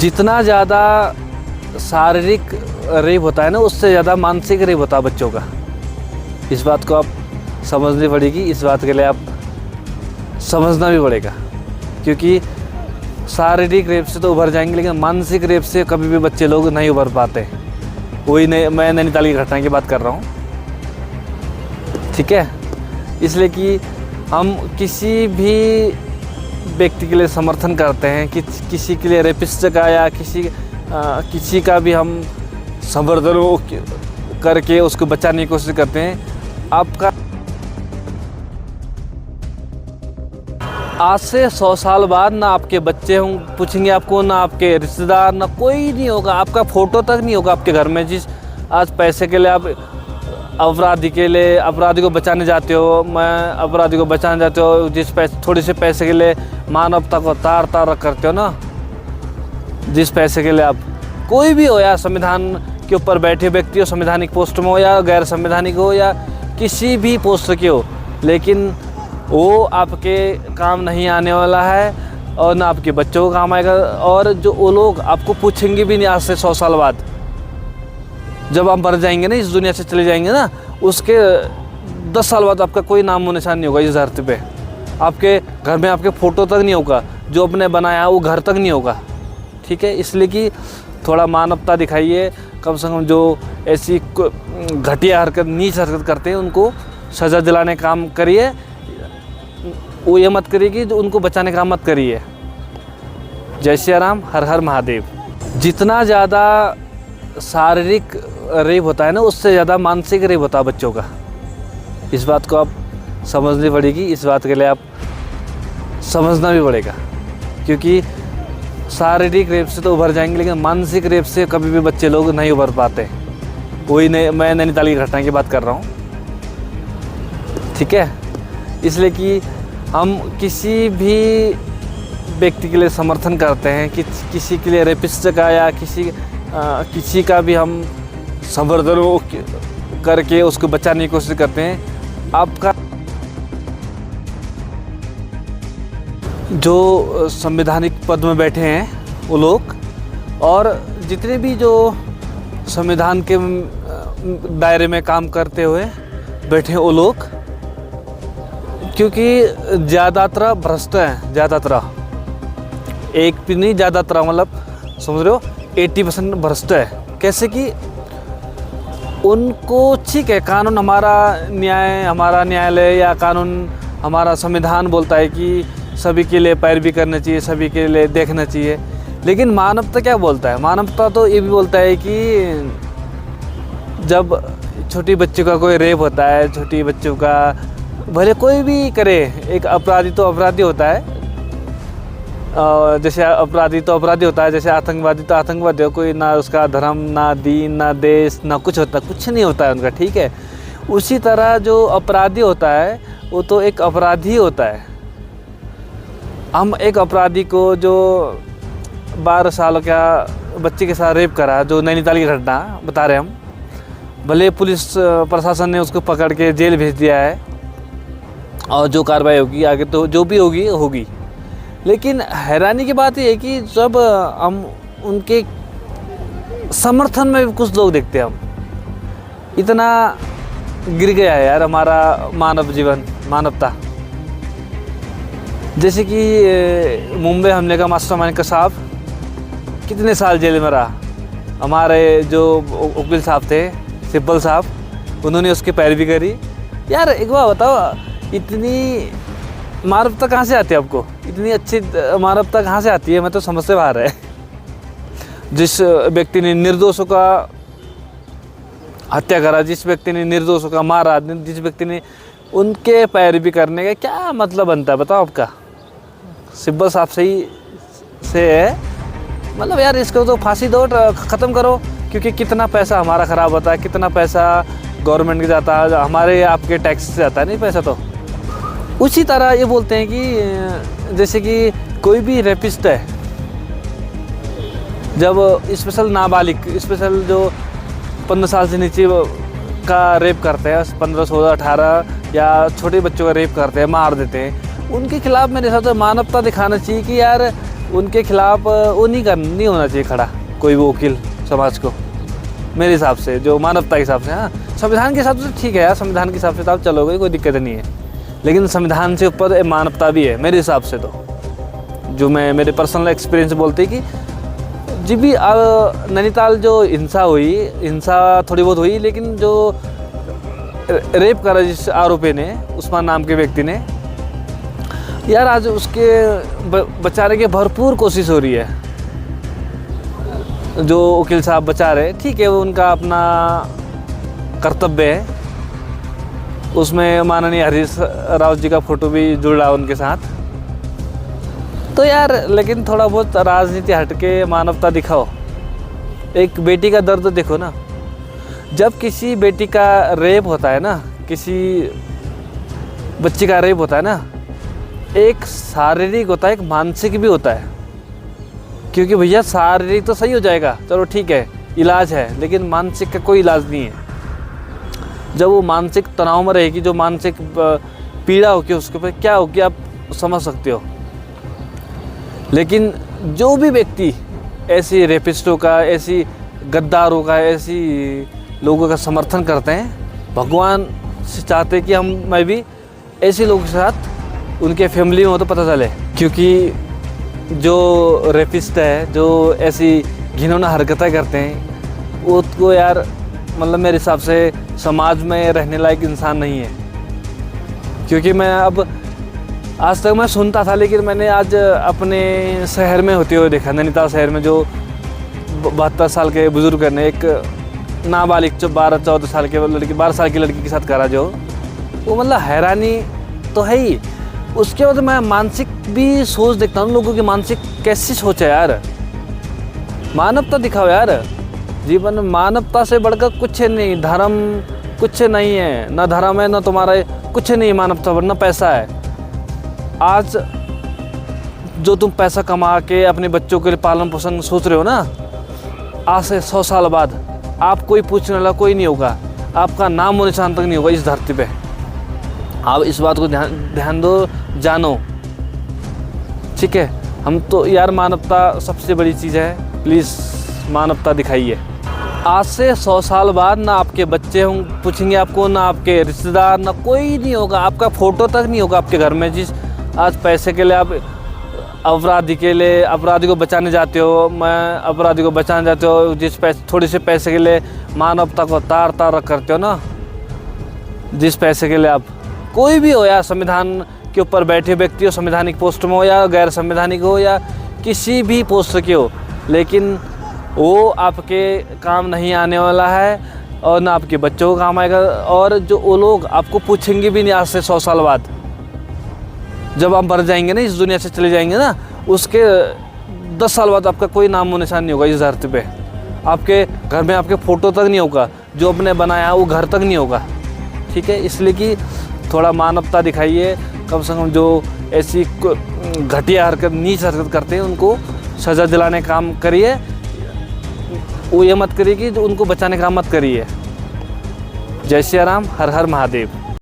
जितना ज़्यादा शारीरिक रेप होता है ना, उससे ज़्यादा मानसिक रेप होता है बच्चों का। इस बात को आप समझनी पड़ेगी, इस बात के लिए आप समझना भी पड़ेगा, क्योंकि शारीरिक रेप से तो उभर जाएंगे, लेकिन मानसिक रेप से कभी भी बच्चे लोग नहीं उभर पाते। वही नहीं, मैं नैनीताल की घटना की बात कर रहा हूँ, ठीक है। इसलिए कि हम किसी भी व्यक्ति के लिए समर्थन करते हैं कि किसी के लिए रेपिस्ट का या किसी का भी हम समर्थन करके उसको बचाने की कोशिश करते हैं। आपका आज से 100 साल बाद ना आपके बच्चे पूछेंगे आपको, ना आपके रिश्तेदार, ना कोई नहीं होगा, आपका फ़ोटो तक नहीं होगा आपके घर में। जिस आज पैसे के लिए आप अपराधी को बचाने जाते हो, मैं अपराधी को बचाने जाते हो, थोड़ी से पैसे के लिए मानवता को तार करते हो ना, जिस पैसे के लिए आप कोई भी हो, या संविधान के ऊपर बैठे व्यक्ति हो, संवैधानिक पोस्ट में हो या गैर संवैधानिक हो या किसी भी पोस्ट के हो, लेकिन वो आपके काम नहीं आने वाला है और ना आपके बच्चों को काम आएगा। और जो वो लोग आपको पूछेंगे भी नहीं आज से 100 साल बाद, जब आप मर जाएंगे ना, इस दुनिया से चले जाएंगे ना, उसके 10 साल बाद आपका कोई नाम और निशान नहीं होगा इस धरती पे। आपके घर में आपके फ़ोटो तक नहीं होगा, जो आपने बनाया वो घर तक नहीं होगा, ठीक है। इसलिए कि थोड़ा मानवता दिखाइए, कम से कम जो ऐसी घटिया हरकत, नीच हरकत करते हैं उनको सज़ा दिलाने का काम करिए। वो ये मत करिए कि जो उनको बचाने का काम मत करिए। जय श्री राम, हर हर महादेव। जितना ज़्यादा शारीरिक रेप होता है ना, उससे ज़्यादा मानसिक रेप होता है बच्चों का। इस बात को आप समझनी पड़ेगी, इस बात के लिए आप समझना भी पड़ेगा, क्योंकि शारीरिक रेप से तो उभर जाएंगे, लेकिन मानसिक रेप से कभी भी बच्चे लोग नहीं उभर पाते। वही नहीं, मैं नैनीताल की घटना की बात कर रहा हूँ, ठीक है। इसलिए कि हम किसी भी व्यक्ति के लिए समर्थन करते हैं कि किसी के लिए रेपिस्ट का या किसी का भी हम समर्थन करके उसको बचाने की कोशिश करते हैं। आपका जो संवैधानिक पद में बैठे हैं वो लोग, और जितने भी जो संविधान के दायरे में काम करते हुए बैठे हैं वो लोग, क्योंकि ज़्यादातर भ्रष्ट हैं, ज़्यादातर, एक भी नहीं, ज़्यादातर, मतलब समझ रहे हो, 80% भ्रष्ट है। कैसे कि उनको ठीक है, कानून हमारा न्यायालय या कानून हमारा संविधान बोलता है कि सभी के लिए पैरवी करना चाहिए, सभी के लिए देखना चाहिए, लेकिन मानवता क्या बोलता है? मानवता तो ये भी बोलता है कि जब छोटी बच्चों का कोई रेप होता है, छोटी बच्चों का, भले कोई भी करे, एक अपराधी तो अपराधी होता है, जैसे अपराधी तो अपराधी होता है, जैसे आतंकवादी तो आतंकवादी हो, कोई ना उसका धर्म, ना दीन, ना देश, ना कुछ होता, कुछ नहीं होता है उनका, ठीक है। उसी तरह जो अपराधी होता है वो तो एक अपराधी होता है। हम एक अपराधी को जो 12 साल का बच्चे के साथ रेप करा, जो नैनीताल की घटना बता रहे हम, भले पुलिस प्रशासन ने उसको पकड़ के जेल भेज दिया है और जो कार्रवाई होगी आगे तो जो भी होगी, लेकिन हैरानी की बात यह है कि जब हम उनके समर्थन में भी कुछ लोग देखते हैं, हम इतना गिर गया है यार हमारा मानव जीवन, मानवता। जैसे कि मुंबई हमले का मास्टरमाइंड का साहब कितने साल जेल में रहा। हमारे जो वकील साहब थे, सिब्बल साहब, उन्होंने उसकी पैरवी करी। यार एक बार बताओ, इतनी मानवता कहाँ से आती है आपको? इतनी अच्छी मानवता कहाँ से आती है? मैं तो समझ से बाहर है। जिस व्यक्ति ने निर्दोषों का हत्या करा, जिस व्यक्ति ने निर्दोषों का मारा, जिस व्यक्ति ने, उनके पैरवी करने का क्या मतलब बनता है बताओ आपका? सिब्बल साहब से है, मतलब यार इसको तो फांसी दो, ख़त्म करो, क्योंकि कितना पैसा हमारा ख़राब होता है, कितना पैसा गवर्नमेंट के जाता है, हमारे आपके टैक्स से जाता है नहीं पैसा। तो उसी तरह ये बोलते हैं कि जैसे कि कोई भी रेपिस्ट है, जब स्पेशल नाबालिग, स्पेशल जो 15 साल से नीचे का रेप करते हैं, 15, 16, 18 या छोटे बच्चों का रेप करते हैं, मार देते हैं, उनके खिलाफ मेरे हिसाब से मानवता दिखाना चाहिए कि यार उनके खिलाफ वो नहीं होना चाहिए खड़ा कोई भी वकील समाज को, मेरे हिसाब से, जो मानवता के हिसाब से। हाँ, संविधान के हिसाब से ठीक है यार, संविधान के हिसाब से आप चलोगे, कोई दिक्कत नहीं है, लेकिन संविधान से ऊपर मानवता भी है मेरे हिसाब से। तो जो मैं मेरे पर्सनल एक्सपीरियंस बोलते कि जी भी नैनीताल जो हिंसा थोड़ी बहुत हुई, लेकिन जो रेप करा जिस आरोपी ने, उस्मान नाम के व्यक्ति ने, यार आज उसके बचाने की भरपूर कोशिश हो रही है। जो वकील साहब बचा रहे, ठीक है, वो उनका अपना कर्तव्य है। उसमें माननीय हरीश रावत जी का फोटो भी जुड़ रहा उनके साथ। तो यार लेकिन थोड़ा बहुत राजनीति हट के मानवता दिखाओ। एक बेटी का दर्द देखो ना, जब किसी बेटी का रेप होता है ना, किसी बच्ची का रेप होता है ना, एक शारीरिक होता है, एक मानसिक भी होता है। क्योंकि भैया शारीरिक तो सही हो जाएगा, चलो ठीक है, इलाज है, लेकिन मानसिक का कोई इलाज नहीं है। जब वो मानसिक तनाव में रहेगी, जो मानसिक पीड़ा होगी उसके ऊपर क्या होगी आप समझ सकते हो। लेकिन जो भी व्यक्ति ऐसी रेपिस्टों का, ऐसी गद्दारों का, ऐसी लोगों का समर्थन करते हैं, भगवान से चाहते कि मैं भी ऐसे लोगों के साथ, उनके फैमिली में हो तो पता चले। क्योंकि जो रेपिस्ट है, जो ऐसी घिनौना हरकतें करते हैं, वो तो यार मतलब मेरे हिसाब से समाज में रहने लायक इंसान नहीं है। क्योंकि मैं अब आज तक मैं सुनता था, लेकिन मैंने आज अपने शहर में होते हुए देखा, नैनीताल शहर में, जो 72 साल के बुजुर्ग ने एक नाबालिग जो 12-14 साल के लड़की, 12 साल की लड़की के साथ करा, जो वो मतलब हैरानी तो है ही। उसके बाद मैं मानसिक भी सोच देखता हूँ, लोगों की मानसिक कैसी सोच है यार। मानवता दिखाओ यार, जीवन में मानवता से बढ़कर कुछ नहीं, धर्म कुछ नहीं है, ना धर्म है, ना तुम्हारा कुछ नहीं, मानवता वरना पैसा है। आज जो तुम पैसा कमा के अपने बच्चों के लिए पालन पोषण सोच रहे हो ना, आज से 100 साल बाद आप कोई पूछने वाला कोई नहीं होगा, आपका नाम और निशान तक नहीं होगा इस धरती पे। आप इस बात को ध्यान दो, जानो, ठीक है। हम तो यार मानवता सबसे बड़ी चीज़ है, प्लीज़ मानवता दिखाइए। आज से 100 साल बाद ना आपके बच्चे पूछेंगे आपको, ना आपके रिश्तेदार, ना कोई नहीं होगा, आपका फ़ोटो तक नहीं होगा आपके घर में। जिस आज पैसे के लिए आप अपराधी को बचाने जाते हो, मैं अपराधी को बचाने जाते हो, थोड़े से पैसे के लिए मानवता को तार करते हो ना, जिस पैसे के लिए आप, कोई भी हो यार, संविधान के ऊपर बैठे व्यक्ति हो, संवैधानिक पोस्ट में हो या गैर संवैधानिक हो या किसी भी पोस्ट के हो, लेकिन वो आपके काम नहीं आने वाला है और ना आपके बच्चों को काम आएगा। और जो वो लोग आपको पूछेंगे भी नहीं आज से 100 साल बाद, जब आप मर जाएंगे ना, इस दुनिया से चले जाएंगे ना, उसके 10 साल बाद आपका कोई नामो निशान नहीं होगा इस धरती पे। आपके घर में आपके फ़ोटो तक नहीं होगा, जो आपने बनाया वो घर तक नहीं होगा, ठीक है। इसलिए कि थोड़ा मानवता दिखाइए, कम से कम जो ऐसी घटिया हरकत, नीच हरकत करते हैं उनको सज़ा दिलाने का काम करिए। वो ये मत करिए कि उनको बचाने का काम मत करिए। जय श्री राम, हर हर महादेव।